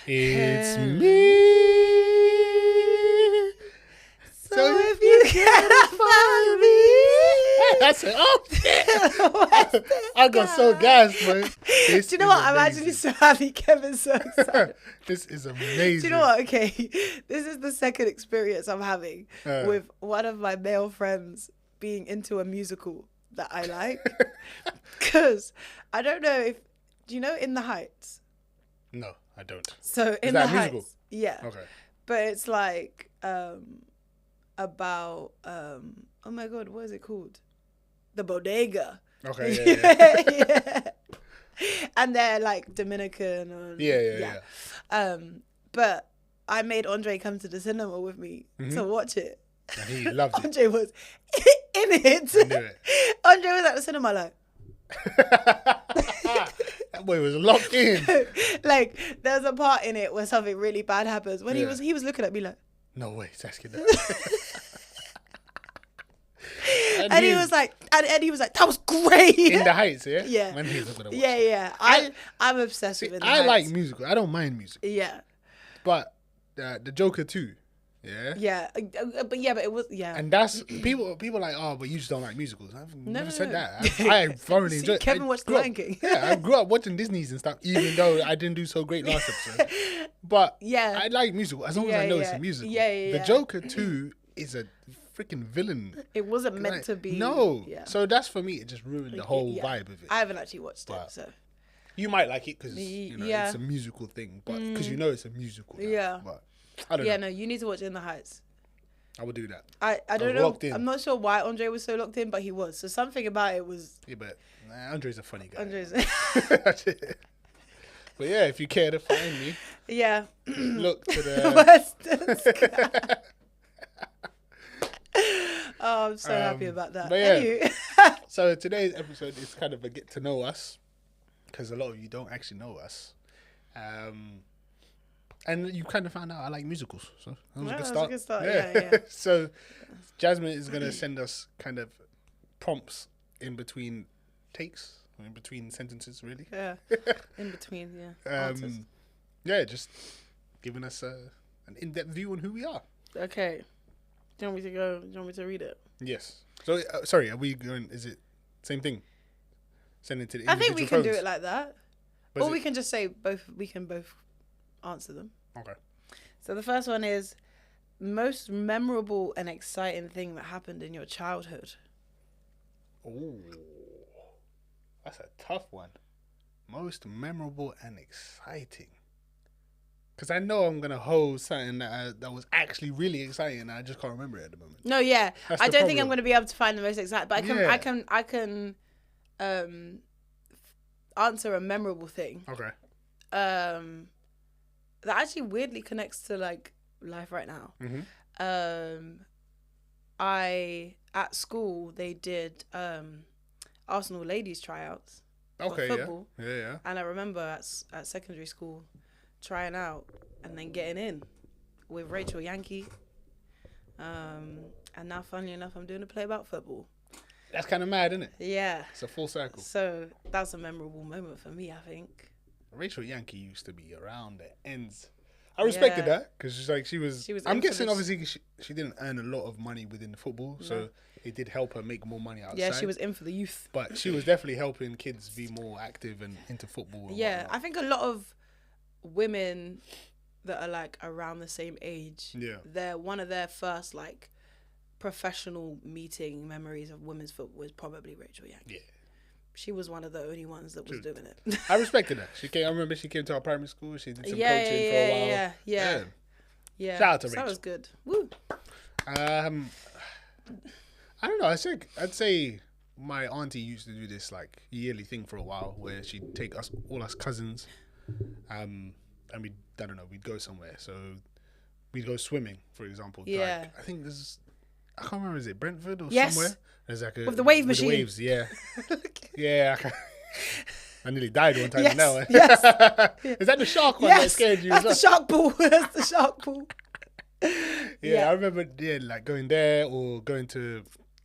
It's me. So if you can't find me. That's it. Oh, shit. I got so gassed, man. Do you know what? I'm actually so happy Kevin's so excited. This is amazing. Do you know what? Okay, this is the second experience I'm having with one of my male friends being into a musical that I like. Because I don't know if... Do you know In the Heights? No, I don't. So Is In that the a musical? Heights. Yeah. Okay. But it's like... about oh my god, what is it called? The Bodega. Okay, yeah. And they're like Dominican and Yeah. but I made Andre come to the cinema with me to watch it. And he loved it. Andre was in it. I knew it. Andre was at the cinema like That boy was locked in. like there's a part in it where something really bad happens when he was looking at me like, No way, he's asking that. and he was like, and he was like, that was great. In the Heights, yeah? Yeah. Man, he's not gonna watch Yeah. I'm obsessed with In the I Heights. like musical. I don't mind music. Yeah. But the Joker too, yeah? Yeah. But it was, yeah. And that's, people like, oh, but you just don't like musicals. I've never said no. that. I thoroughly See, enjoy it. Kevin I watched The grew up- Lion King. Yeah, I grew up watching Disney's and stuff, even though I didn't do so great last episode. But Yeah. I like musical, as long as I know it's a musical. Yeah. The Joker too is a freaking villain. It wasn't meant Like, to be. No. Yeah. So that's for me, it just ruined the whole Yeah. vibe of it. I haven't actually watched But- it, so. You might like it because Yeah. it's a musical thing, but because you know it's a musical. Now, Yeah. But I don't Yeah, know. no, you need to watch In the Heights. I would do that. I don't was know. locked in. I'm not sure why Andre was so locked in, but he was. So something about it was Yeah, but Andre's a funny guy. Andre's. But yeah, if you care to find me, Yeah. look to the. Western Sky. Oh, I'm so happy about that. but yeah. Anyway. So today's episode is kind of a get to know us, because a lot of you don't actually know us, and you kind of found out I like musicals. So that was a good start. Yeah. So Jasmine is gonna send us kind of prompts in between takes, in between sentences, really. Yeah. In between, yeah. Answers. Yeah, just giving us an in-depth view on who we are. Okay. Do you want me to go? Do you want me to read it? Yes. So, sorry, are we going? Is it same thing? Send it to the. I think we can do phones? it like that, But or is we it- can just say both. We can both answer them. Okay. So the first one is most memorable and exciting thing that happened in your childhood. Ooh, that's a tough one. Most memorable and exciting. Because I know I'm gonna hold something that was actually really exciting, and I just can't remember it at the moment. No, yeah, That's I the don't think I'm problem. going to be able to find the most exciting, but Yeah. I can answer a memorable thing. Okay. That actually weirdly connects to like life right now. Mm-hmm. At school they did Arsenal ladies tryouts for Okay. football, Yeah. and I remember at secondary school trying out and then getting in with Rachel Yankee. And now, funnily enough, I'm doing a play about football. That's kind of mad, isn't it? Yeah. It's a full circle. So that's a memorable moment for me, I think. Rachel Yankee used to be around the ends. I respected Yeah. that because she was. She was I'm guessing infamous. obviously she didn't earn a lot of money within football, so it did help her make more money outside. Yeah, she was in for the youth. But she was definitely helping kids be more active and into football. And Yeah, whatnot. I think a lot of women that are like around the same age, they're one of their first like professional meeting memories of women's football is probably Rachel Yankee. Yeah. She was one of the only ones that was doing it. I respected her. I remember she came to our primary school. She did some Yeah, coaching for a while. Yeah. Shout out to So Rachel. that was good. Woo. I don't know. I'd say my auntie used to do this like yearly thing for a while, where she'd take all us cousins, and we'd go somewhere. So we'd go swimming, for example. Yeah. Like, I think I can't remember, is it Brentford or Yes. somewhere? There's like With the wave with machine. The waves, yeah. Yeah. I nearly died one time. Yes, Now. yes. Is that the shark one that Yes, scared you? that's the as well? shark pool. That's the shark pool. Yeah, I remember like going there or going to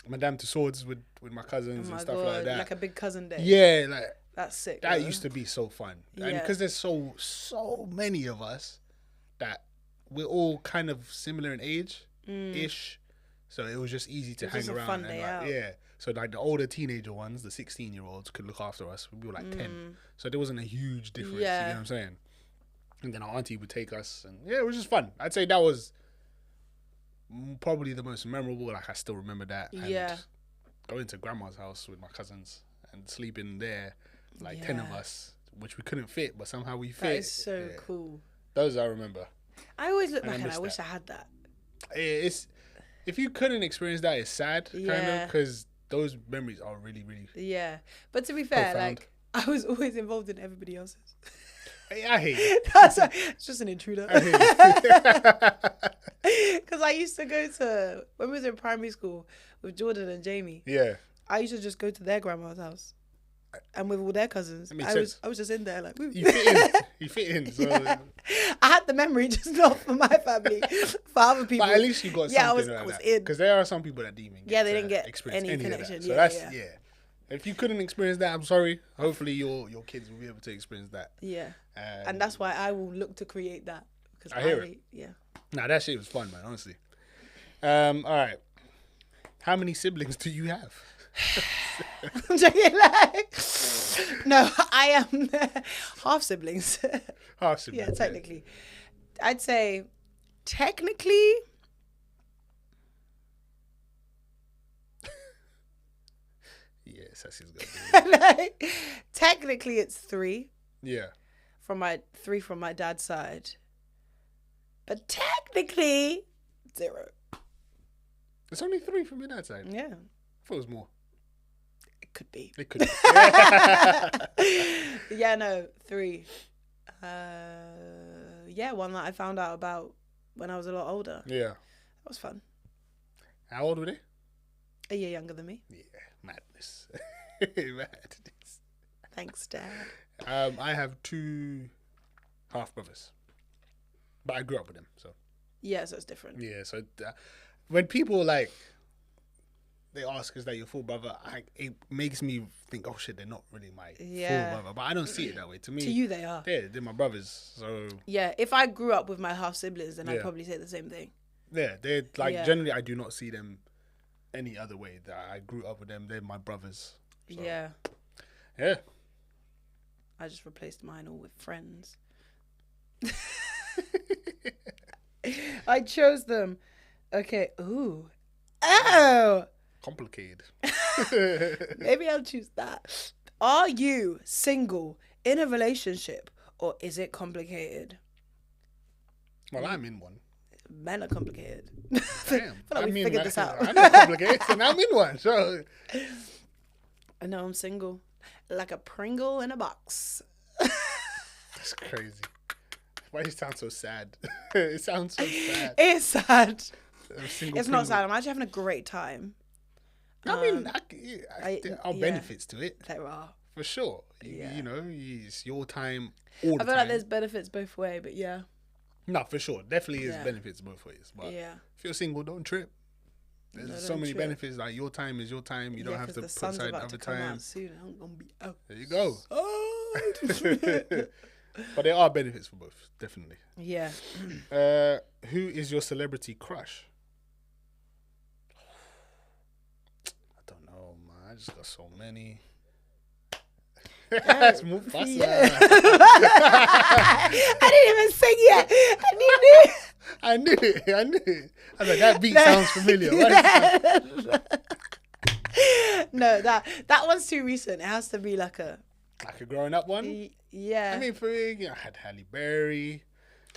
Madame Tussauds with my cousins Oh my and stuff God, like that. like a big cousin day. Yeah, like That's sick. That though. used to be so fun. And Yeah. because there's so many of us that we're all kind of similar in age ish. So it was just easy to It was hang just a around. fun And day like, out. yeah. So like the older teenager ones, the 16-year-olds could look after us. We were like 10. So there wasn't a huge difference. You Yeah. know what I'm saying? And then our auntie would take us. And yeah, it was just fun. I'd say that was probably the most memorable. Like I still remember that. And Yeah. going to grandma's house with my cousins and sleeping there, like 10 of Yeah. us, which we couldn't fit, but somehow we fit. That is so Yeah. cool. Those I remember. I always look And I back and miss I wish that. I had that. It's if you couldn't experience that, it's sad, kind Yeah. of, because those memories are really, really. Yeah. But to be fair, Profound. like, I was always involved in everybody else's. I hate it. It's just an intruder. I hate it. Because I used to go to, when we was in primary school with Jordan and Jamie, Yeah, I used to just go to their grandma's house. And with all their cousins. That makes I sense. was just in there like, woo. you fit in. You fit in. So, Yeah. I had the memory, just not for my family, for other people. but at least you got Yeah, I something was- like I was that. in. Because there are some people that didn't even Yeah, they to didn't get experience any of that. connection. So Yeah, that's yeah. If you couldn't experience that, I'm sorry. Hopefully your kids will be able to experience that. Yeah. And that's why I will look to create that. Because I hear it. Yeah. Nah, that shit was fun, man. Honestly. All right. How many siblings do you have? I'm joking, like, no, I am half siblings. Half siblings. Yeah, technically. I'd say, technically, Yes, that's his good. like, technically it's three Yeah. from my dad's side. But technically, 0. It's only 3 from your dad's side. I Yeah, thought it was more. it could be. It could be. Yeah, no, 3. Yeah, one that I found out about when I was a lot older. Yeah. That was fun. How old were they? A year younger than me. Yeah. Madness. Madness. Thanks, Dad. I have 2 half brothers. But I grew up with them, so. Yeah, so it's different. Yeah, so when people like they ask, "Is that your full brother?" It makes me think, "Oh shit, they're not really my Yeah. full brother." But I don't see it that way. To me, To you, they are. they're my brothers. So Yeah, if I grew up with my half siblings, then I'd Yeah. probably say the same thing. yeah, they're like Yeah. generally I do not see them any other way. That I grew up with them. They're my brothers. So, Yeah, yeah. I just replaced mine all with friends. I chose them. Okay. Ooh. Oh. Complicated. Maybe I'll choose that. Are you single, in a relationship, or is it complicated? Well, I'm in one. Men are complicated. Damn. feel like we figured this out. I'm not complicated, and I'm in one. So I know I'm single. Like a Pringle in a box. that's crazy. Why do you sound so sad? It sounds so sad. It's sad. A single It's not Pringle. sad. I'm actually having a great time. I mean, there are yeah. benefits to it There are. for sure. Yeah. You know, it's your time all the I feel time. like there's benefits both ways, but yeah. No, for sure, definitely is Yeah. benefits both ways. But Yeah. if you're single, don't trip. There's No, so don't many trip. benefits. Like your time is your time. You don't Yeah, have 'cause to the put sun's aside about other to come time. out soon. I'm gonna be out. There you go. Oh. But there are benefits for both, definitely. Yeah. Who is your celebrity crush? I don't know, man. I just got so many. That's Mufasa. Yeah. I didn't even sing yet. I knew. I knew it. I knew it. I was like, that beat sounds familiar. What is that? No, that one's too recent. It has to be like a. Like a growing up one? Yeah. I mean, for me, I had Halle Berry.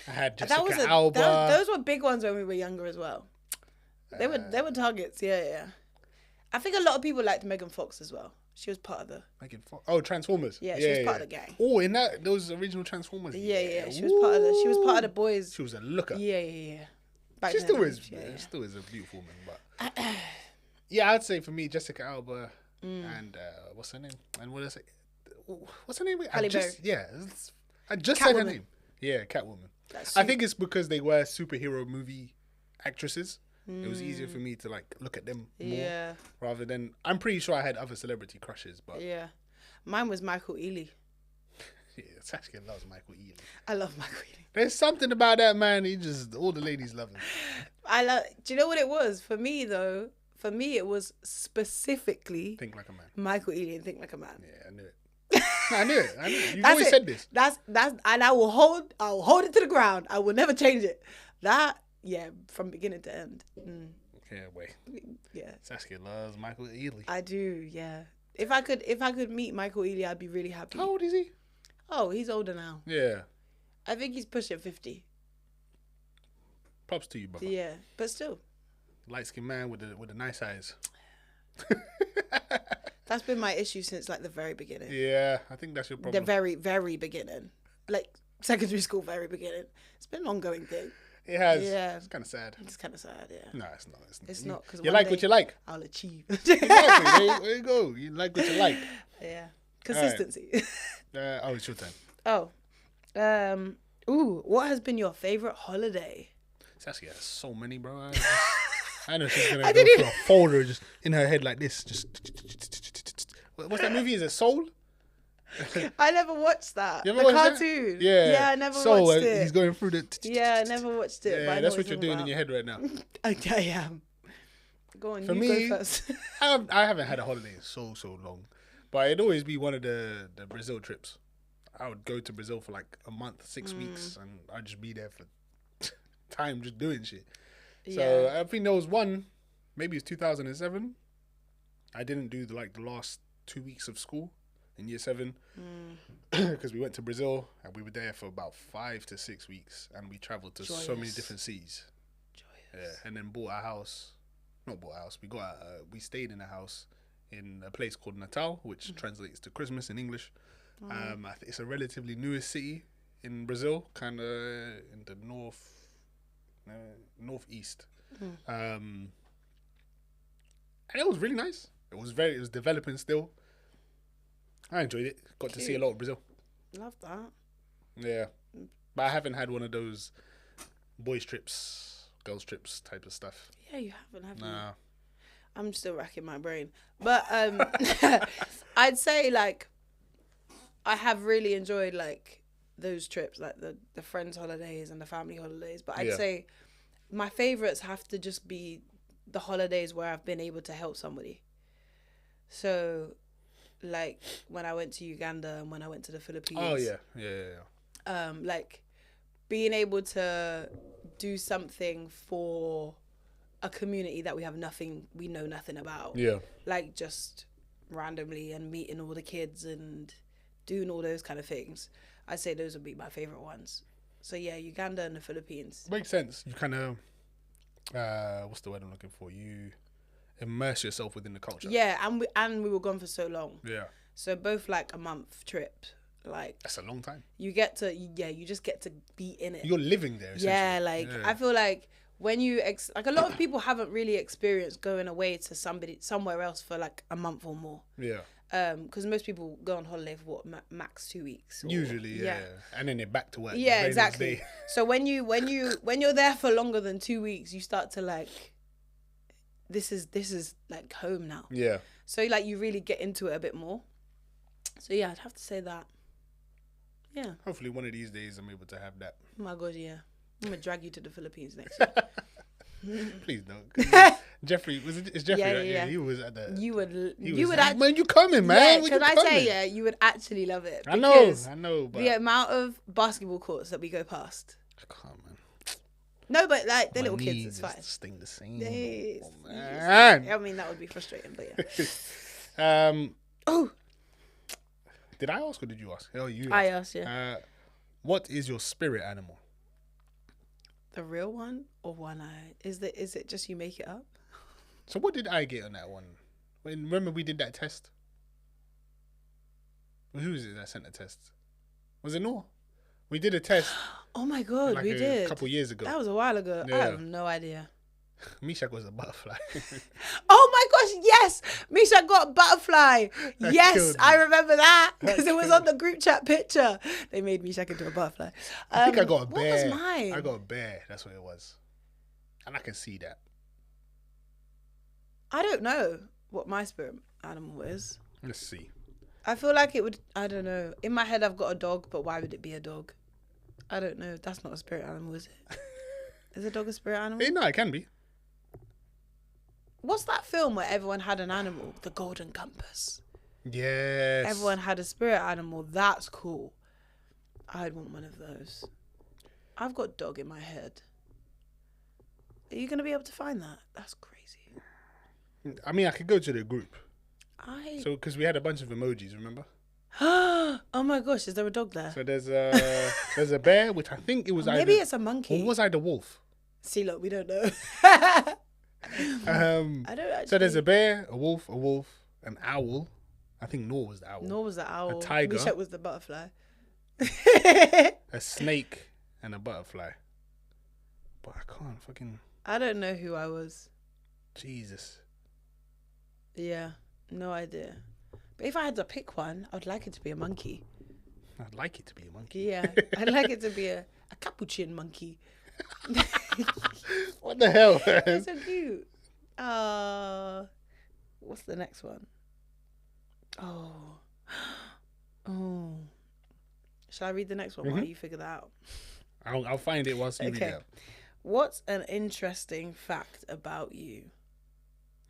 I had that Jessica was Alba. those were big ones when we were younger as well. They were targets. Yeah. I think a lot of people liked Megan Fox as well. She was part of the. Oh, Transformers. Yeah, she was part of the gang. Oh, in those original Transformers. Yeah. She was part of the. She was part of the boys. She was a looker. Yeah. Back She then, still is. yeah. Still is a beautiful woman, but yeah, I'd say for me, Jessica Alba Mm. and what's her name? And what did I say? What's her name? Halle Berry. I just said her Catwoman. name. Yeah, Catwoman. That's I think it's because they were superhero movie actresses. It was easier for me to like look at them more Yeah. rather than. I'm pretty sure I had other celebrity crushes, but Yeah. Mine was Michael Ealy. Yeah, Saskia loves Michael Ealy. I love Michael Ealy. There's something about that man. All the ladies love him. Do you know what it was? For me, though, it was specifically Think Like a Man. Michael Ealy and Think Like a Man. Yeah, I knew it. I knew it. You've always said this. That's, and I will hold it to the ground. I will never change it. That, yeah, from beginning to end. Yeah, wait. Yeah. Saskia loves Michael Ealy. I do, yeah. If I could meet Michael Ealy, I'd be really happy. How old is he? Oh, he's older now. Yeah. I think he's pushing 50. Props to you, brother. Yeah, but still. Light skinned man with the nice eyes. That's been my issue since like the very beginning. Yeah, I think that's your problem. The very, very beginning. Like secondary school, very beginning. It's been an ongoing thing. It has. Yeah. It's kind of sad. It's kind of sad, yeah. No, it's not. It's not. Because you like what you like. I'll achieve. Exactly. There you go. You like what you like. Yeah. Consistency. Right. It's your turn. What has been your favorite holiday? Saskia has so many, bro. I know she's gonna go through a folder just in her head like this. Just what's that movie? Is it Soul? I never watched that. You The ever watched cartoon. That? Yeah. Yeah, I never Soul, watched it. He's going through the. Yeah, I never watched it. Yeah, but I know that's what you're you're doing in your head right now. I am. Go on, For you me, go first. I haven't had a holiday in so long, but it'd always be one of the Brazil trips. I would go to Brazil for like a month, 6 weeks, and I'd just be there for time just doing shit. So I think there was one, maybe it's 2007. I didn't do the last 2 weeks of school in year 7 because we went to Brazil and we were there for about 5 to 6 weeks and we traveled to so many different cities. Yeah, and then bought a house. Not bought a house. We stayed in a house in a place called Natal, which translates to Christmas in English. I think it's a relatively newest city in Brazil, kind of in the northeast. And it was really nice. It was developing still. I enjoyed it. Got to see a lot of Brazil. Love that. Yeah, but I haven't had one of those boys trips, girls trips type of stuff. Yeah, you haven't, have you? Nah. I'm still racking my brain. But I'd say like I have really enjoyed like those trips, like the friends holidays and the family holidays. But I'd say my favorites have to just be the holidays where I've been able to help somebody. So like when I went to Uganda and when I went to the Philippines. Oh yeah. Like being able to do something for a community that we know nothing about. Yeah. Like just randomly and meeting all the kids and doing all those kind of things. I'd say those would be my favorite ones. So yeah, Uganda and the Philippines. Makes sense. You kind of, what's the word I'm looking for? You immerse yourself within the culture. Yeah, and we were gone for so long. Yeah. So both like a month trip. Like that's a long time. You just get to be in it. You're living there. Yeah, like I feel like when you like a lot of people haven't really experienced going away to somewhere else for like a month or more. Yeah. Because most people go on holiday for what max 2 weeks. Usually, yeah. And then they're back to work. Yeah, exactly. So when you're there for longer than 2 weeks, you start to like, this is like home now. Yeah. So like you really get into it a bit more. So yeah, I'd have to say that. Yeah. Hopefully one of these days I'm able to have that. Oh my God, yeah. I'm gonna drag you to the Philippines next year. Please don't. Jeffrey, it's Jeffrey, right? Yeah, he was at the. You would man, you coming, man? Yeah, can I say, you would actually love it. I know. But the amount of basketball courts that we go past. Come on, man. No, but like they're My little kids, it's fine. Sting the same. Yes. Oh, man. I mean, that would be frustrating, but yeah. Oh. Did I ask or did you ask? Oh, you. I asked, yeah. What is your spirit animal? The real one or one eye? Is it just you make it up? So what did I get on that one? Remember we did that test? Who was it that sent the test? Was it Noor? We did a test. Oh my God, we did. A couple years ago. That was a while ago. Yeah. I have no idea. Misha was a butterfly. Oh my gosh, yes! Misha got butterfly. Yes, I remember that because it was on the group chat picture. They made Misha into a butterfly. I think I got a bear. What was mine? I got a bear. That's what it was. And I can see that. I don't know what my spirit animal is. Let's see. I feel like it would. I don't know. In my head, I've got a dog, but why would it be a dog? I don't know. That's not a spirit animal, is it? Is a dog a spirit animal? No, it can be. What's that film where everyone had an animal? The Golden Compass. Yes. Everyone had a spirit animal. That's cool. I'd want one of those. I've got dog in my head. Are you going to be able to find that? That's crazy. I mean, I could go to the group. I So, because we had a bunch of emojis, remember? oh my gosh, is there a dog there? So there's a bear, which I think it was Maybe either, it's a monkey. or was I the wolf? See, look, we don't know. I don't actually. So there's a bear, a wolf, an owl. I think Nor was the owl. Nor was the owl. A tiger. Mishak was the butterfly. A snake and a butterfly. But I can't fucking... I don't know who I was. Jesus. Yeah, no idea. But if I had to pick one, I'd like it to be a monkey. I'd like it to be a monkey. Yeah, I'd like it to be a capuchin monkey. What the hell? They're so cute. What's the next one? Oh. Shall I read the next one while you figure that out? I'll find it once you read it. What's an interesting fact about you?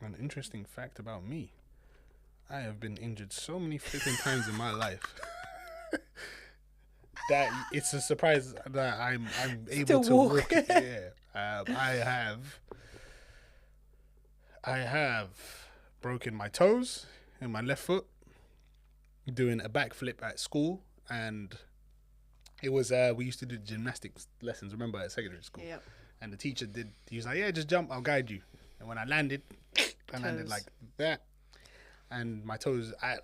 An interesting fact about me. I have been injured so many flipping times in my life that it's a surprise that I'm able to walk. Yeah. I have broken my toes and my left foot doing a backflip at school, and it was we used to do gymnastics lessons, remember, at secondary school. Yep. And the teacher he was like, yeah, just jump, I'll guide you. And when I landed like that, and my toes, I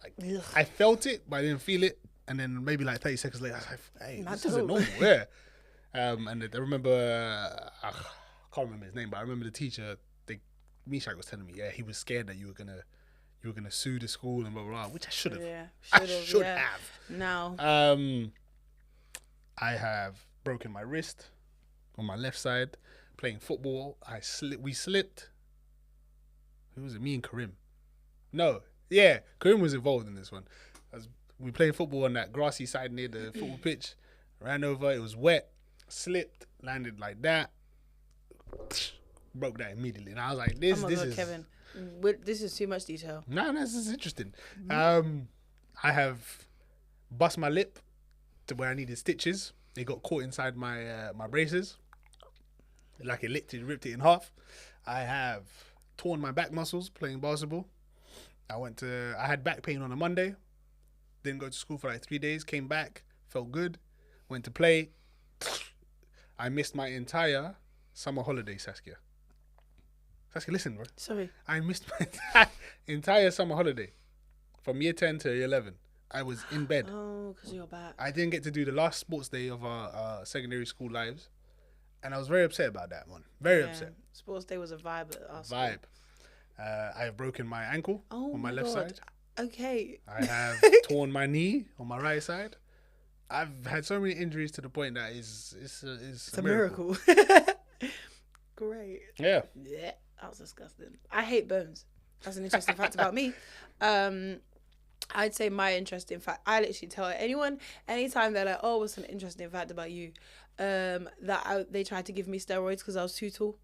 felt it, but I didn't feel it. And then maybe like 30 seconds later, I was like, hey, this isn't normal. Yeah. And I remember, I can't remember his name, but I remember the teacher, Mishak was telling me, yeah, he was scared that you were gonna sue the school and blah blah blah, which I should have. Yeah, I should have. Now. I have broken my wrist on my left side playing football. We slipped. Who was it? Me and Karim. No, yeah, Karim was involved in this one. We played football on that grassy side near the football pitch. Ran over. It was wet. Slipped. Landed like that. Broke that immediately, and I was like, "This is Kevin. This is too much detail." No, this is interesting. I have bust my lip to where I needed stitches. It got caught inside my my braces. Like it ripped it in half. I have torn my back muscles playing basketball. I had back pain on a Monday. Didn't go to school for like 3 days. Came back, felt good. Went to play. I missed my entire summer holiday, Saskia. Saskia, listen, bro. Sorry. I missed my entire summer holiday from year 10 to year 11. I was in bed. Oh, because you're back. I didn't get to do the last sports day of our secondary school lives. And I was very upset about that one. Very upset. Sports day was a vibe at our school. Vibe. I have broken my ankle on my left side. Okay. I have torn my knee on my right side. I've had so many injuries to the point that it's a miracle. Great. Yeah. Yeah, that was disgusting. I hate bones. That's an interesting fact about me. I'd say my interesting fact, I literally tell anyone, anytime they're like, oh, what's an interesting fact about you? They tried to give me steroids because I was too tall.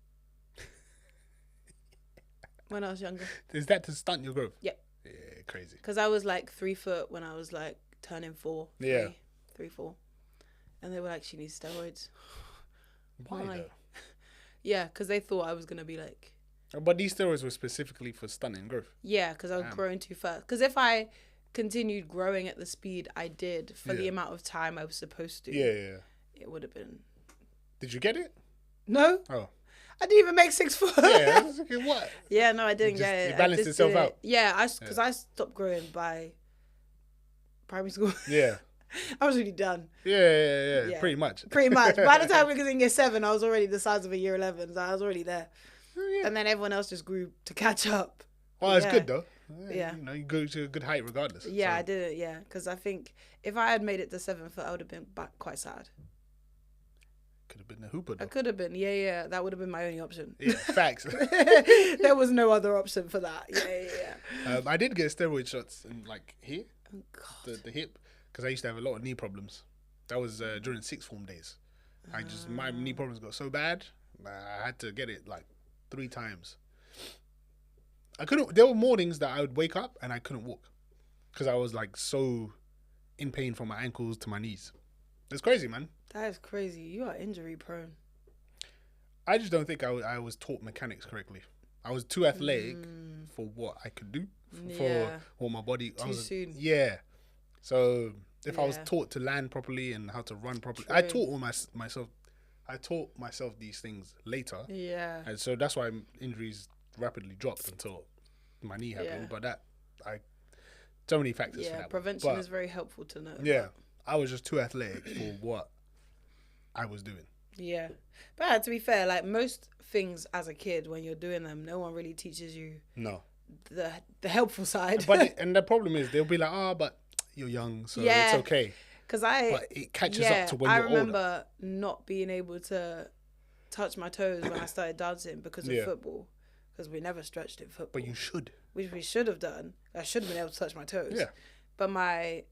When I was younger. Is that to stunt your growth? Yeah. Yeah, crazy. Because I was like 3 foot when I was like turning 4. Yeah. 3, 4. And they were like, she needs steroids. Why though? Yeah, because they thought I was going to be like... But these steroids were specifically for stunting growth. Yeah, because I was growing too fast. Because if I continued growing at the speed I did for the amount of time I was supposed to... Yeah. It would have been... Did you get it? No. Oh. I didn't even make 6 foot. Yeah, I was thinking, what? Yeah, no, I didn't get it. It balanced itself out. Yeah, because I stopped growing by primary school. Yeah. I was really done. Yeah. Pretty much. Pretty much. By the time we was in year 7, I was already the size of a year 11. So I was already there. Yeah. And then everyone else just grew to catch up. Well, it's good though. Yeah. You know, you go to a good height regardless. Yeah, so. I did it, yeah. Because I think if I had made it to 7 foot, I would have been quite sad. Could have been a hooper though. I could have been, yeah. That would have been my only option. Yeah, facts. There was no other option for that. Yeah. I did get steroid shots in like here. Oh God. the hip, because I used to have a lot of knee problems. That was during sixth form days. My knee problems got so bad, I had to get it like 3 times. I couldn't. There were mornings that I would wake up and I couldn't walk because I was like so in pain from my ankles to my knees. It's crazy, man. That is crazy. You are injury prone. I just don't think I was taught mechanics correctly. I was too athletic for what I could do, for what my body. Too soon. Yeah. So if I was taught to land properly and how to run properly, I taught myself. I taught myself these things later. Yeah. And so that's why injuries rapidly dropped until my knee happened. But so many factors for that. Prevention is very helpful to know. Yeah. I was just too athletic for what I was doing. Yeah. But to be fair, like most things as a kid, when you're doing them, no one really teaches you the helpful side. And the problem is they'll be like, but you're young, so it's okay. But it catches up to when you're older. I remember not being able to touch my toes when I started dancing because of football. Because we never stretched in football. But you should. Which we should have done. I should have been able to touch my toes. Yeah. But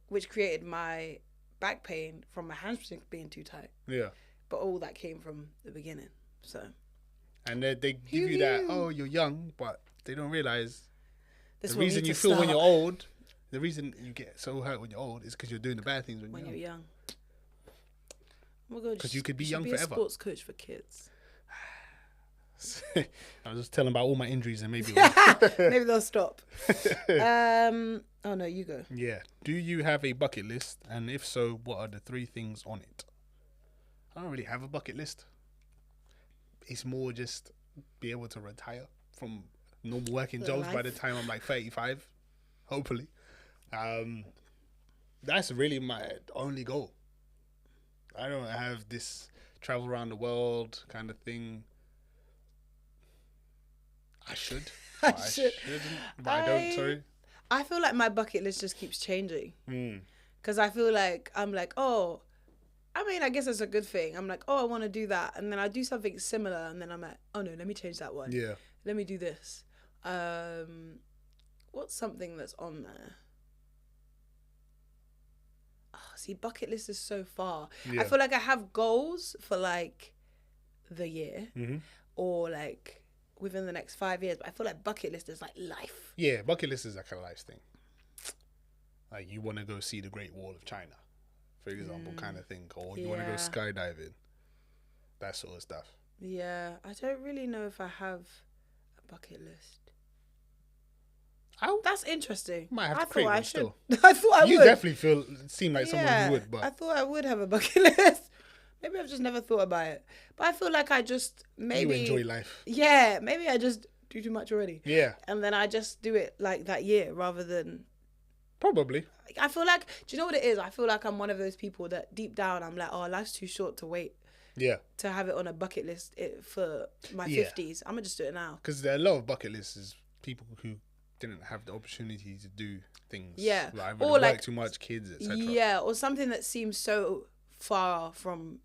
which created my back pain from my hamstrings being too tight. Yeah. But all that came from the beginning. So. And they give you that, you're young, but they don't realize the reason you feel start. when you're old, the reason you get so hurt when you're old is because you're doing the bad things when you're young. Oh my God. Because you could be young be forever. A sports coach for kids. I was just telling about all my injuries and maybe they'll stop. Oh no, you go. Yeah. Do you have a bucket list? And if so, what are the 3 things on it? I don't really have a bucket list. It's more just be able to retire from normal working jobs by the time I'm like 35, hopefully. That's really my only goal. I don't have this travel around the world kind of thing. I should. I shouldn't, but I don't, sorry. I feel like my bucket list just keeps changing. Because I feel like I'm like, I guess it's a good thing. I'm like, I want to do that. And then I do something similar. And then I'm like, oh no, let me change that one. Yeah. Let me do this. What's something that's on there? See, bucket list is so far. Yeah. I feel like I have goals for like the year or like within the next 5 years. But I feel like bucket list is like life. Yeah, bucket list is like a life thing. Like you want to go see the Great Wall of China, for example, kind of thing. Or you want to go skydiving. That sort of stuff. Yeah, I don't really know if I have a bucket list. That's interesting. Might have to create one still. I thought I would. You definitely seem like someone who would, but I thought I would have a bucket list. Maybe I've just never thought about it. But I feel like I just you enjoy life. Yeah, maybe I just do too much already. Yeah. And then I just do it like that year rather than. Probably. I feel like, do you know what it is? I feel like I'm one of those people that deep down I'm like, life's too short to wait. Yeah. To have it on a bucket list for my 50s. I'm going to just do it now. Because there are a lot of bucket lists is people who didn't have the opportunity to do things. Yeah. Like, or like too much, kids, etc. Yeah, or something that seems so far from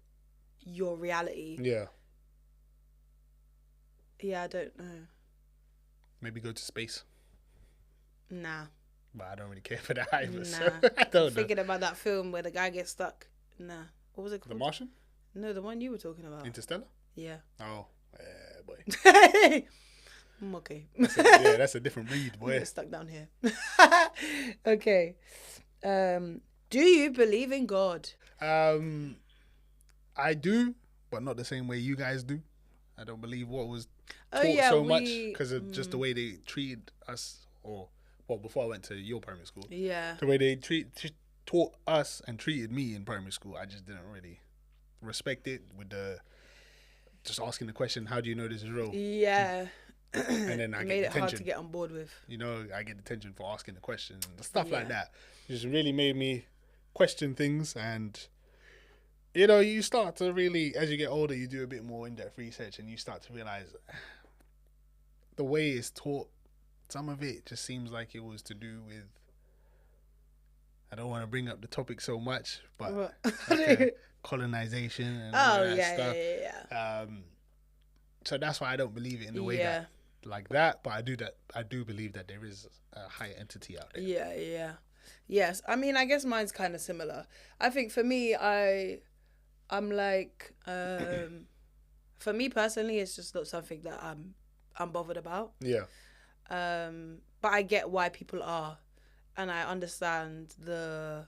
your reality. Yeah. Yeah, I don't know. Maybe go to space. Nah. But I don't really care for that either. Nah. So I don't know. Thinking about that film where the guy gets stuck. Nah. What was it called? The Martian? No, the one you were talking about. Interstellar? Yeah. Oh, yeah, boy. I'm okay. That's a different breed, boy. I'm stuck down here. Okay. Do you believe in God? I do, but not the same way you guys do. I don't believe what was taught much because of just the way they treated us, before I went to your primary school. Yeah. The way they taught us and treated me in primary school, I just didn't really respect it with just asking the question, how do you know this is real? Yeah. And then I get made detention. It hard to get on board with. You know, I get detention for asking the question and stuff like that. It just really made me question things, and you know, you start to really, as you get older, you do a bit more in-depth research and you start to realize the way it's taught, some of it just seems like it was to do with, I don't want to bring up the topic so much, but like colonization and all that stuff. Yeah. So that's why I don't believe it in the way that like that, but I do believe that there is a higher entity out there. Yeah. Yes, I mean, I guess mine's kind of similar. I think for me, I'm like, for me personally, it's just not something that I'm bothered about. Yeah. But I get why people are, and I understand the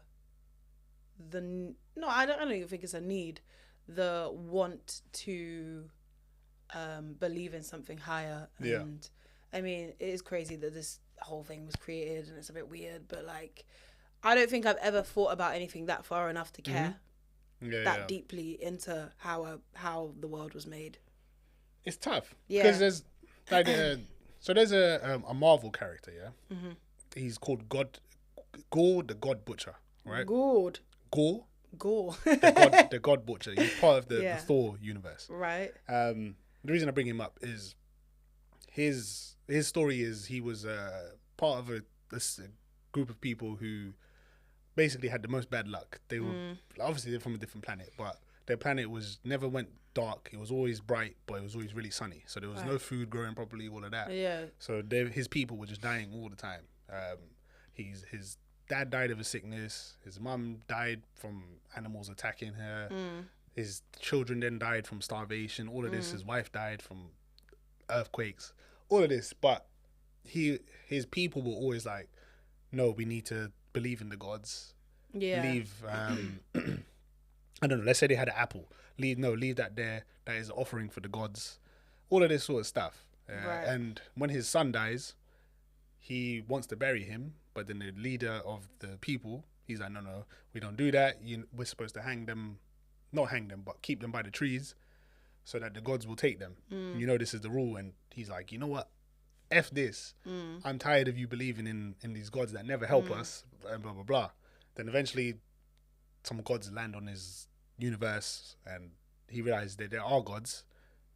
no, I don't even think it's a need, the want to believe in something higher. And Yeah. I mean, it is crazy that this whole thing was created, and it's a bit weird, but like, I don't think I've ever thought about anything that far enough to care that deeply into how the world was made. It's tough. Yeah. Because there's like there's a Marvel character, yeah? Mm-hmm. He's called Gore the God Butcher, right? Gore. The God Butcher. He's part of the Thor universe. Right. The reason I bring him up is his story is he was part of a group of people who basically had the most bad luck. They were obviously they're from a different planet, but their planet never went dark. It was always bright, but it was always really sunny. So there was no food growing properly, all of that. Yeah. So his people were just dying all the time. His dad died of a sickness. His mum died from animals attacking her. His children then died from starvation. All of this. His wife died from earthquakes. All of this. But his people were always like, no, we need to believe in the gods. Yeah. Leave. I don't know. Let's say they had an apple. Leave that there. That is an offering for the gods. All of this sort of stuff. Right. And when his son dies, he wants to bury him, but then the leader of the people, he's like, no, we don't do that. We're supposed to not hang them, but keep them by the trees so that the gods will take them. You know, this is the rule. And he's like, you know what? F this. I'm tired of you believing in these gods that never help us, and blah, blah, blah. Then eventually some gods land on his universe and he realizes that there are gods,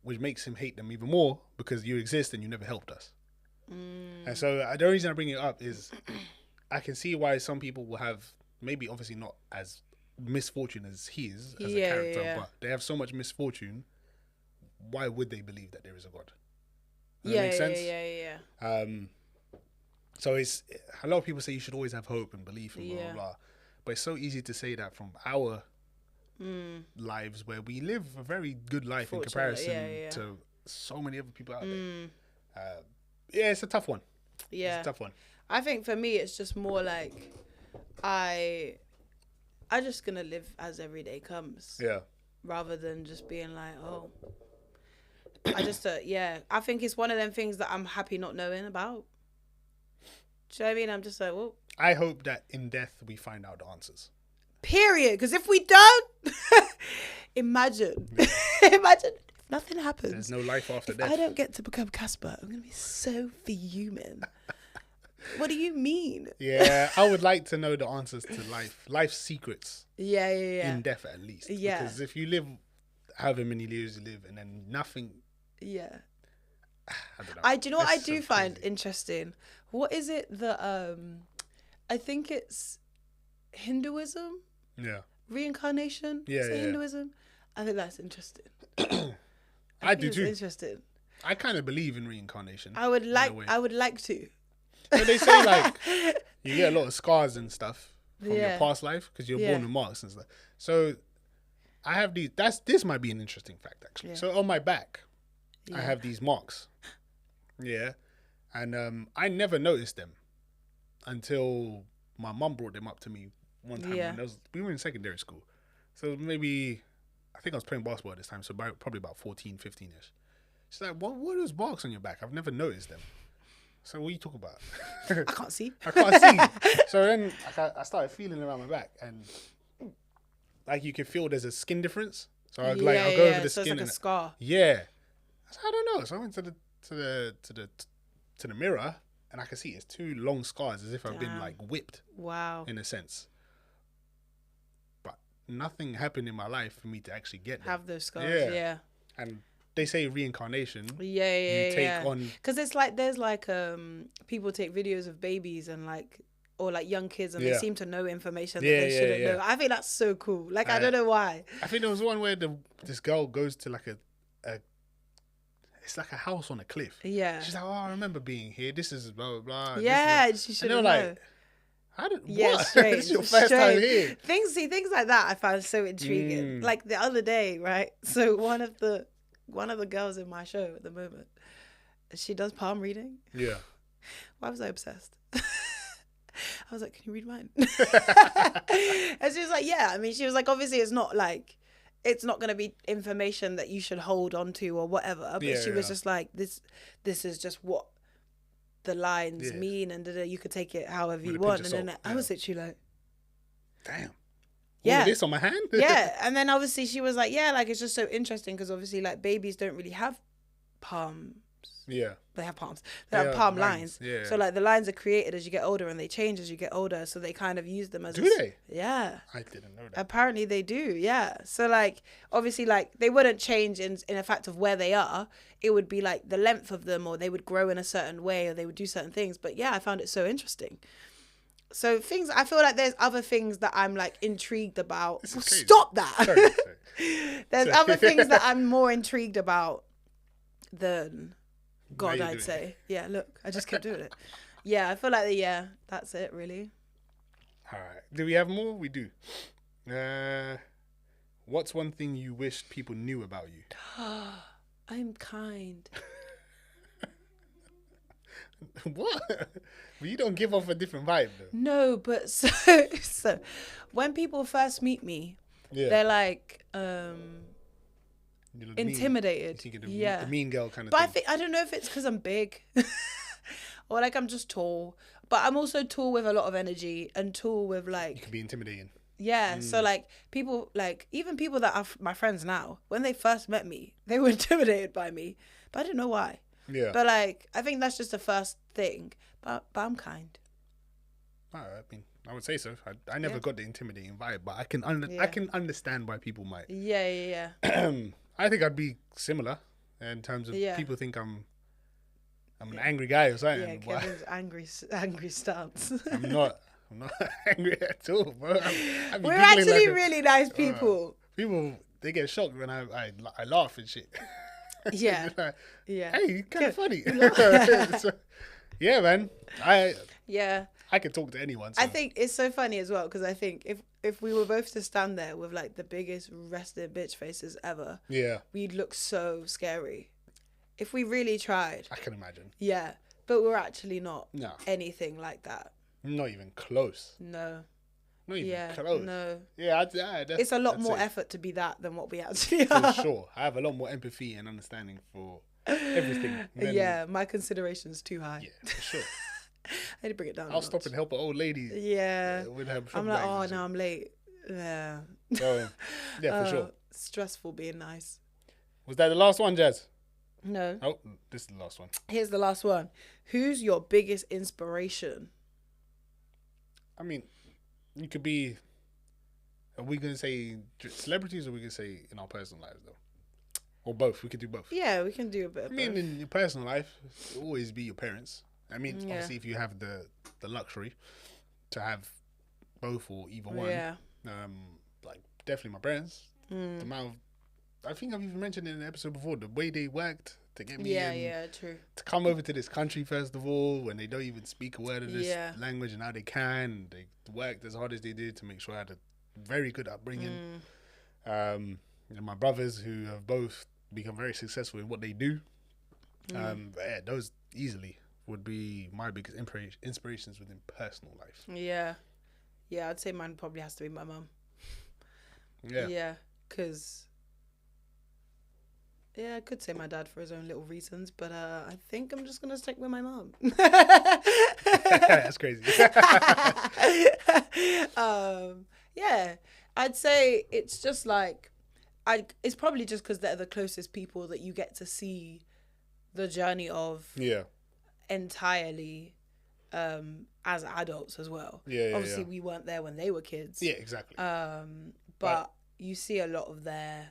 which makes him hate them even more because you exist and you never helped us. And so the reason I bring it up is I can see why some people will have, maybe obviously not as misfortune as he is as a character, but they have so much misfortune. Why would they believe that there is a God? Does that make sense? Yeah. So it's a lot of people say you should always have hope and belief and blah, blah, blah. But it's so easy to say that from our lives where we live a very good life in comparison to so many other people out there. Yeah, it's a tough one. Yeah. It's a tough one. I think for me, it's just more like I just gonna live as every day comes. Yeah. Rather than just being like, oh, I just, I think it's one of them things that I'm happy not knowing about. Do you know what I mean? I'm just like, well. I hope that in death we find out the answers. Period. Because if we don't, imagine if nothing happens. There's no life after death. I don't get to become Casper, I'm going to be so fuming. What do you mean? Yeah, I would like to know the answers to life's secrets. Yeah. In death, at least. Yeah. Because if you live however many years you live and then nothing. Yeah. I don't know. Do you know what I do find interesting? What is it that I think it's Hinduism? Yeah. Reincarnation? Yeah, is it Hinduism? I think that's interesting. I do too. Interesting. I kind of believe in reincarnation. I would like to. But they say like you get a lot of scars and stuff from your past life because you're born with marks and stuff. So I have these. This might be an interesting fact actually. So on my back, I have these marks. Yeah, and I never noticed them until my mum brought them up to me one time. When we were in secondary school, so maybe I think I was playing basketball at this time. So probably about 14, 15ish. She's like, "What are those marks on your back? I've never noticed them." So what are you talking about? I can't see. I can't see. So then I started feeling around my back, and like you can feel there's a skin difference. So I'll go over the so skin. It's like a scar. Yeah. So I don't know. So I went to the mirror, and I could see it's 2 long scars, as if I've been like whipped. Wow. In a sense. But nothing happened in my life for me to actually get them. Have those scars. Yeah. And they say reincarnation. You take on, because it's like there's like people take videos of babies and like, or like young kids, and they seem to know information that they shouldn't know. I think that's so cool. Like I don't know why. I think there was one where this girl goes to like a it's like a house on a cliff. Yeah. She's like, oh, I remember being here. This is blah blah blah. Yeah, she should know. Like, How did Yeah, what? strange. This is your first time here. Things like that I found so intriguing. Like the other day, right? So one of the girls in my show at the moment, she does palm reading. Yeah. Why was I obsessed? I was like, can you read mine? And she was like, yeah. I mean, she was like, obviously it's not going to be information that you should hold on to or whatever. But she was just like, this is just what the lines mean, and you could take it however you want. And then I was literally like, damn. Yeah. All of this on my hand? Yeah. And then obviously she was like, yeah, like it's just so interesting because obviously like babies don't really have palms. Yeah. They have palms. They have palm lines. Yeah. So like the lines are created as you get older and they change as you get older. So they kind of use them as Do they? Yeah. I didn't know that. Apparently they do, yeah. So like obviously like they wouldn't change in a fact of where they are. It would be like the length of them, or they would grow in a certain way, or they would do certain things. But yeah, I found it so interesting. So I feel like there's other things that I'm like intrigued about. Stop that. Sorry. There's other things that I'm more intrigued about than God, I'd say. Yeah, look, I just kept doing it. Yeah, I feel like that's it really. All right. Do we have more? We do. What's one thing you wish people knew about you? I'm kind. What? Well, you don't give off a different vibe though. No, but so when people first meet me, they're like intimidated. The mean girl kind of but thing. I don't know if it's because I'm big or like I'm just tall, but I'm also tall with a lot of energy and tall with like. You can be intimidating. Yeah, so like people, like even people that are my friends now, when they first met me, they were intimidated by me, but I don't know why. Yeah. But like I think that's just the first thing. But I'm kind. I mean, I would say so. I never got the intimidating vibe, but I can understand why people might. Yeah. I think I'd be similar in terms of people think I'm an angry guy or something. Yeah, Kevin's angry stance. I'm not angry at all, bro. We're actually really nice people. People, they get shocked when I laugh and shit. Yeah. Like, yeah. Hey, you're kind of funny. So, yeah, man. I can talk to anyone. So. I think it's so funny as well because I think if we were both to stand there with like the biggest rested bitch faces ever, we'd look so scary. If we really tried. I can imagine. Yeah, but we're actually not anything like that. Not even close. No. Not even close. No. Yeah, it's a lot more effort to be that than what we actually are. For sure. I have a lot more empathy and understanding for everything. My consideration's too high. Yeah, for sure. I need to bring it down. I'll stop and help an old lady. Yeah. With her I'm like, oh, no, I'm late. Yeah. Oh, yeah, for sure. Stressful being nice. Was that the last one, Jazz? No. Oh, this is the last one. Here's the last one. Who's your biggest inspiration? I mean, you could be. Are we going to say celebrities or are we going to say in our personal lives, though? Or both? We could do both. Yeah, we can do a bit of both. In your personal life, it'll always be your parents. I mean, obviously, if you have the luxury to have both or either one. Yeah. Like, definitely my parents. The amount of, I think I've even mentioned in an episode before, the way they worked to get me true. To come over to this country, first of all, when they don't even speak a word of this language, and now they can. They worked as hard as they did to make sure I had a very good upbringing. And my brothers, who have both become very successful in what they do. Those easily would be my biggest inspirations within personal life. Yeah, I'd say mine probably has to be my mum. Yeah, because I could say my dad for his own little reasons, but I think I'm just gonna stick with my mum. That's crazy. I'd say it's just like it's probably just because they're the closest people that you get to see the journey of. Yeah. Entirely as adults as well. Obviously we weren't there when they were kids. Yeah, exactly. But you see a lot of their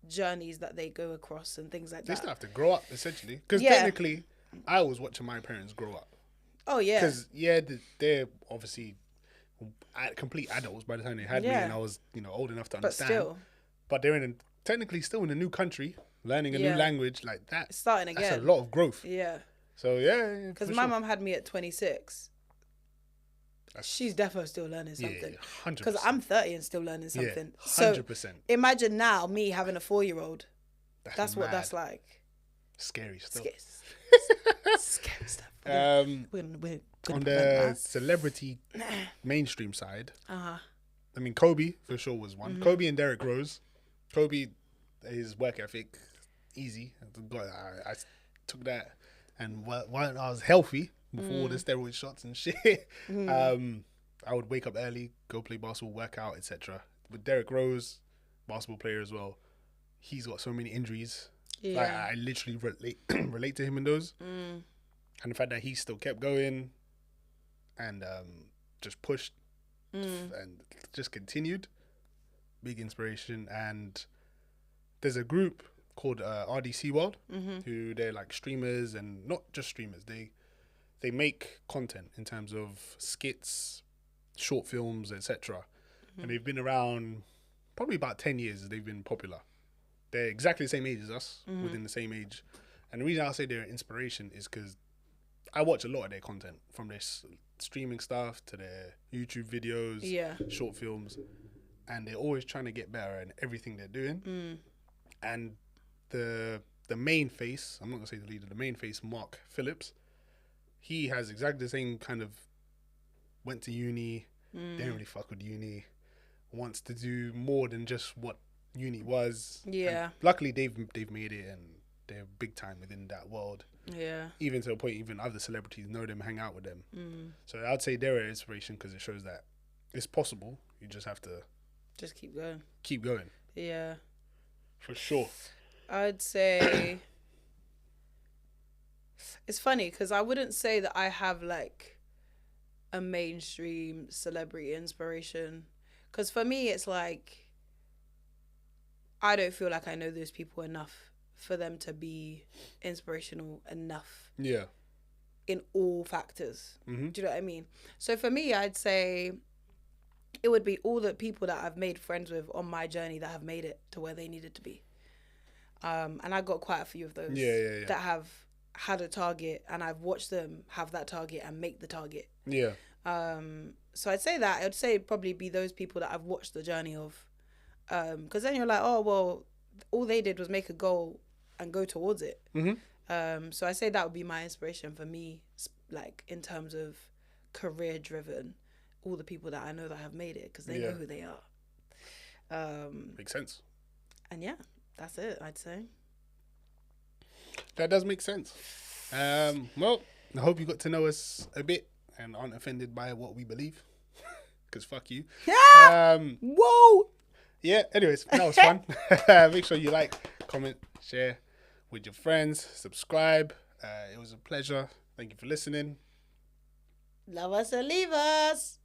journeys that they go across and things like that. They still have to grow up, essentially. Because technically, I was watching my parents grow up. Oh, yeah. Because, they're obviously complete adults by the time they had me, and I was, old enough to understand. But they're technically still in a new country, learning a new language like that. Starting again. That's a lot of growth. Yeah. So, because my mum had me at 26. she's definitely still learning Yeah, something. 100%. Because I'm 30 and still learning something. Yeah, 100%. So imagine now me having a 4-year-old. That's what mad. that's like. Scary stuff. Scary stuff. On the celebrity mainstream side, I mean, Kobe for sure was one. Kobe and Derrick Rose. Kobe, his work ethic, easy. I took that, and when I was healthy before all the steroid shots and shit, I would wake up early, go play basketball, work out, etc. With Derrick Rose, basketball player as well, he's got so many injuries. Yeah. Like, I literally relate to him in those. And the fact that he still kept going and just pushed and just continued, big inspiration. And there's a group called RDC World, who they're like streamers, and not just streamers. They make content in terms of skits, short films, etc. And they've been around probably about 10 years. They've been popular. They're exactly the same age as us, within the same age. And the reason I say they're an inspiration is because I watch a lot of their content, from their streaming stuff to their YouTube videos, short films, and they're always trying to get better in everything they're doing. And the main face, I'm not gonna say the leader, the main face, Mark Phillips, he has exactly the same kind of, went to uni, didn't really fuck with uni, wants to do more than just what uni was. And luckily they've made it, and they're big time within that world. Yeah. Even to a point, even other celebrities know them, hang out with them. So I'd say they're an inspiration because it shows that it's possible. You just have to just keep going. Keep going. Yeah. For sure. I'd say it's funny because I wouldn't say that I have like a mainstream celebrity inspiration, because for me it's like I don't feel like I know those people enough for them to be inspirational enough. Yeah. In all factors. Do you know what I mean? So for me, I'd say it would be all the people that I've made friends with on my journey that have made it to where they needed to be. And I got quite a few of those that have had a target, and I've watched them have that target and make the target. Yeah. So I'd say that. I'd say it'd probably be those people that I've watched the journey of. Because then you're like, oh, well, all they did was make a goal and go towards it. So I say that would be my inspiration for me, like in terms of career driven, all the people that I know that have made it, because they know who they are. Makes sense. And yeah, that's it, I'd say. That does make sense. Well, I hope you got to know us a bit and aren't offended by what we believe, because fuck you. Whoa! Yeah, anyways, that was fun. Make sure you like, comment, share with your friends, subscribe. It was a pleasure. Thank you for listening. Love us or leave us.